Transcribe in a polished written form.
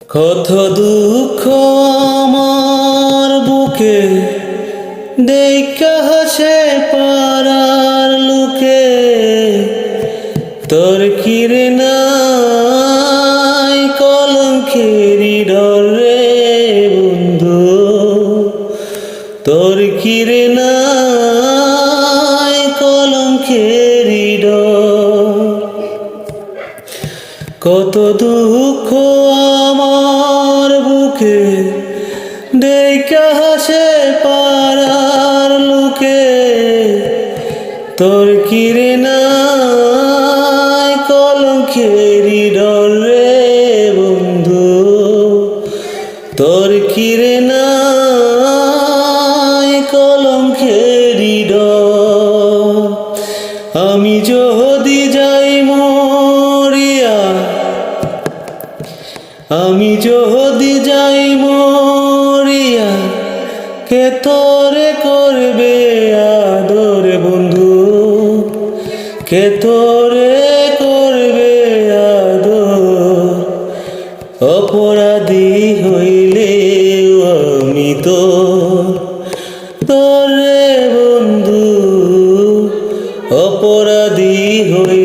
কত দুঃখ আমার বুকে দেখা হাসে পাড়ার লোকে, তোর কিরে নাই কলঙ্কেরি ডর রে বন্ধু, তোর কিরে নাই কলঙ্কেরি ডর। কত দুঃখ আমার বুকে দেখা হাসে পাড়ার লোকে, তোর কিরে নাই কলঙ্কেরি ডর রে বন্ধু, তোর কিরে নাই কলঙ্কেরি ডর। আমি যদি যাই মরিয়া, আমি যদি যাই মরিয়া, কে তোরে করবে আদর বন্ধু, কে তোরে করবে আদর। অপরাধী হইলে আমি তোরে বন্ধু, অপরাধী হইলে